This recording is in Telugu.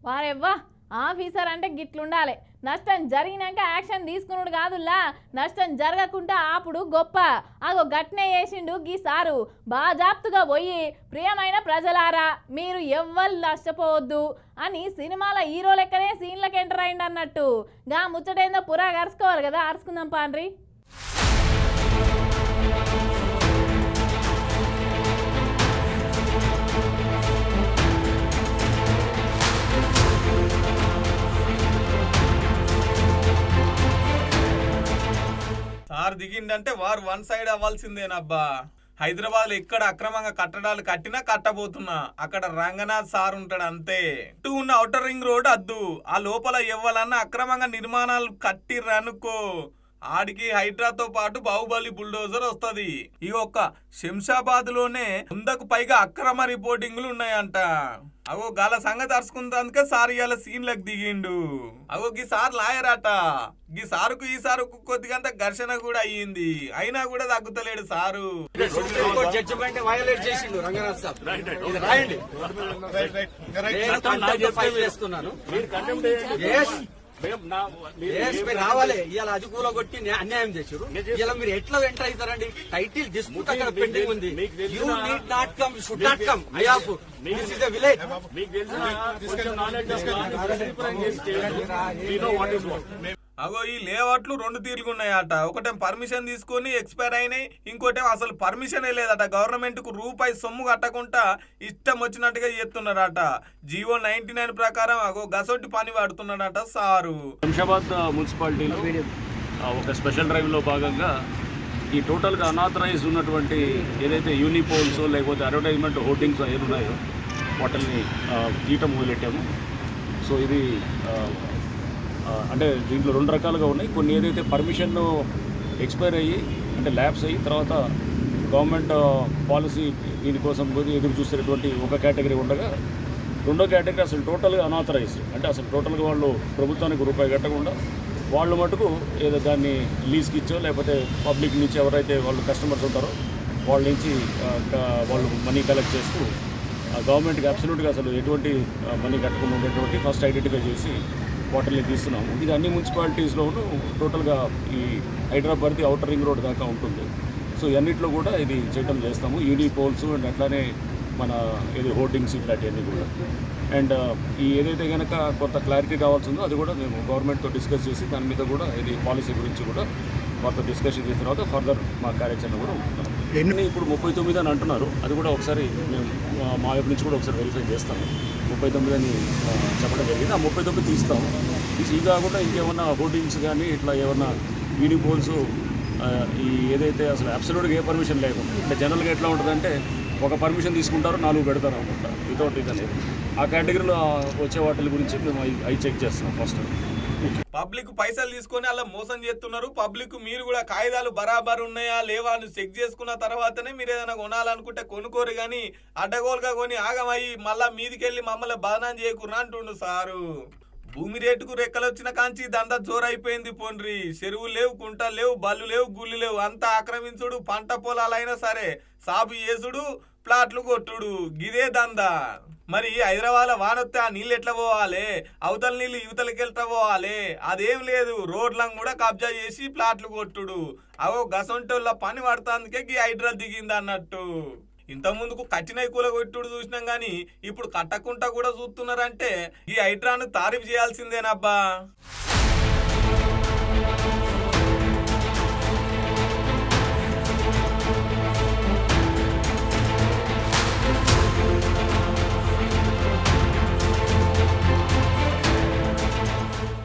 వారెవ్వా ఆఫీసర్ అంటే గిట్లుండాలి. నష్టం జరిగినాక యాక్షన్ తీసుకున్నాడు కాదుల్లా, నష్టం జరగకుండా ఆపుడు గొప్ప. అగో గట్నే చేసిండు గీ సారు. బాజాప్తుగా పోయి ప్రియమైన ప్రజలారా మీరు ఎవ్వరు నష్టపోవద్దు అని సినిమాల హీరో లెక్కనే సీన్లకు ఎంటర్ అయింది అన్నట్టు. గా ముచ్చటేందో పురా అరుచుకోవాలి కదా, అరుచుకుందాం పాండ్రి. సార్ దిగిండంటే వారు వన్ సైడ్ అవ్వాల్సిందేనబ్బా. హైదరాబాద్ లో ఎక్కడ అక్రమంగా కట్టడాలు కట్టినా కట్టబోతున్నా అక్కడ రంగనాథ్ సార్ ఉంటాడు అంతే. ఇటు ఉన్న ఔటర్ రింగ్ రోడ్ అద్దు, ఆ లోపల ఎవ్వాలన్నా అక్రమంగా నిర్మాణాలు కట్టిర్రనుకో ఆడికి హైడ్రాతో పాటు బాహుబలి బుల్డోజర్ వస్తది. ఈ ఒక్క శంషాబాద్ లోనే 100కు పైగా అక్రమ రిపోర్టింగ్లు ఉన్నాయంట. అగో గాల సంగతి అరుచుకుందానికే సార్ ఇవాళ సీన్లకు దిగిండు. అగో గీ సార్ లాయర్ అట. గీ సారుకు ఈ సారుకు కొద్దిగంత ఘర్షణ కూడా అయ్యింది, అయినా కూడా తగ్గుతలేడు సారు. రావాలి ఇవాళ అది కూలగొట్టి అన్యాయం చేశారు. ఇలా మీరు ఎట్లా ఎంటర్ అవుతారండి? టైటిల్ డిస్ప్యూట్ అక్కడ పెండింగ్ ఉంది. You need not come, should not come. I have this is a village. అగో ఈ లేఅవుట్లు 2 తీర్లున్నాయట. ఒకటేం పర్మిషన్ తీసుకొని ఎక్స్పైర్ అయినాయి, ఇంకోటేం అసలు పర్మిషనే లేదట. గవర్నమెంట్ కు రూపాయి సొమ్ము కట్టకుండా ఇష్టం వచ్చినట్టుగా చేస్తున్నారట. జీవో 99 ప్రకారం అగో గసొట్టి పని వాడుతున్నాడట సారు. శంషాబాద్ మున్సిపాలిటీలో ఒక స్పెషల్ డ్రైవ్ లో భాగంగా ఈ టోటల్గా అనాథరైజ్ ఉన్నటువంటి ఏదైతే యూనిపోల్స్ లేకపోతే అడ్వర్టైజ్మెంట్ హోర్డింగ్స్ ఏమి ఉన్నాయో వాటిని గీయటం మొదలెట్టాము. సో ఇది అంటే దీంట్లో 2 రకాలుగా ఉన్నాయి. కొన్ని ఏదైతే పర్మిషన్ ఎక్స్పైర్ అయ్యి అంటే ల్యాబ్స్ అయ్యి తర్వాత గవర్నమెంట్ పాలసీ దీనికోసం ఎదురు చూసేటువంటి ఒక కేటగిరీ ఉండగా, రెండో కేటగిరీ అసలు టోటల్గా అనాథరైజ్ అంటే అసలు టోటల్గా వాళ్ళు ప్రభుత్వానికి రూపాయి కట్టకుండా వాళ్ళు మటుకు ఏదో దాన్ని లీజ్కి ఇచ్చో లేకపోతే పబ్లిక్ నుంచి ఎవరైతే వాళ్ళు కస్టమర్స్ ఉంటారో వాళ్ళ నుంచి వాళ్ళు మనీ కలెక్ట్ చేస్తూ గవర్నమెంట్కి అబ్సల్యూట్గా అసలు ఎటువంటి మనీ కట్టకుండా ఉండేటువంటి ఫస్ట్ ఐడెంటిఫై చేసి వాటర్ని తీస్తున్నాము. ఇది అన్ని మున్సిపాలిటీస్లోనూ టోటల్గా ఈ హైదరాబాద్ ఔటర్ రింగ్ రోడ్ దాకా ఉంటుంది. సో ఇవన్నిట్లో కూడా ఇది చేయడం చేస్తాము. యూనిపోల్స్ అండ్ అట్లానే మన ఇది హోర్డింగ్స్ ఇట్లాంటివన్నీ కూడా. అండ్ ఈ ఏదైతే కనుక కొంత క్లారిటీ కావాల్సిందో అది కూడా మేము గవర్నమెంట్తో డిస్కస్ చేసి దాని మీద కూడా ఇది పాలసీ గురించి కూడా వాటితో డిస్కషన్ చేసిన తర్వాత ఫర్దర్ మా కార్యాచరణ కూడా ఉంటున్నాం. ఇప్పుడు 39 అని అంటున్నారు, అది కూడా ఒకసారి మేము మా వైపు నుంచి కూడా ఒకసారి వెరిఫై చేస్తాము. 39 అని చెప్పడం జరిగింది. ఆ 39 తీస్తాము. ఇది కాకుండా ఇంకేమన్నా హోర్డింగ్స్ కానీ ఇట్లా ఏమన్నా యూనిపోల్స్ ఈ ఏదైతే అసలు అబ్సల్యూట్గా ఏ పర్మిషన్ లేకుండా అంటే జనరల్గా ఎట్లా ఉంటుందంటే ఒక పర్మిషన్ తీసుకుంటారు 4 పెడతారు అనుకుంటారు వితౌట్ ఇది అనేది. ఆ కేటగిరీలో వచ్చే వాటి గురించి మేము అవి చెక్ చేస్తాం ఫస్ట్. పబ్లిక్ పైసలు తీసుకొని అలా మోసం చేస్తున్నారు. పబ్లిక్ మీరు కూడా కాగితాలు బరాబర్ ఉన్నాయా లేవా అని చెక్ చేసుకున్న తర్వాతనే మీరు ఏదైనా కొనాలనుకుంటే కొనుక్కోరు కానీ అడ్డగోలుగా కొని ఆగమయ్యి మళ్ళా మీదికెళ్ళి మమ్మల్ని బదనాం చేయకుర్రా అంటుండు సారు. భూమి రేటుకు రెక్కలు వచ్చిన కాంచి దందా జోరైపోయింది పోండ్రి. చెరువులు లేవు, కుంటలు లేవు, బళ్ళు లేవు, గుళ్ళు లేవు, అంతా ఆక్రమించుడు. పంట పొలాలైనా సరే సాగు చేసుడు, ప్లాట్లు కొట్టుడు, గిదే దందా. మరి హైదరాబాద్ వానొస్తే ఆ నీళ్ళు ఎట్లా పోవాలి? అవతల నీళ్ళు యువతలకి ఎట్లా పోవాలి? అదేం లేదు, రోడ్లను కూడా కబ్జా చేసి ప్లాట్లు కొట్టుడు. అవో గసంటోళ్ళ పని పడతాందుకే ఈ హైడ్రా దిగింది అన్నట్టు. ఇంత ముందుకు కట్టినై కూల కొట్టుడు చూసినాం గానీ ఇప్పుడు కట్టకుండా కూడా చూస్తున్నారంటే ఈ హైడ్రాను తారీఫ్ చేయాల్సిందేనబ్బా.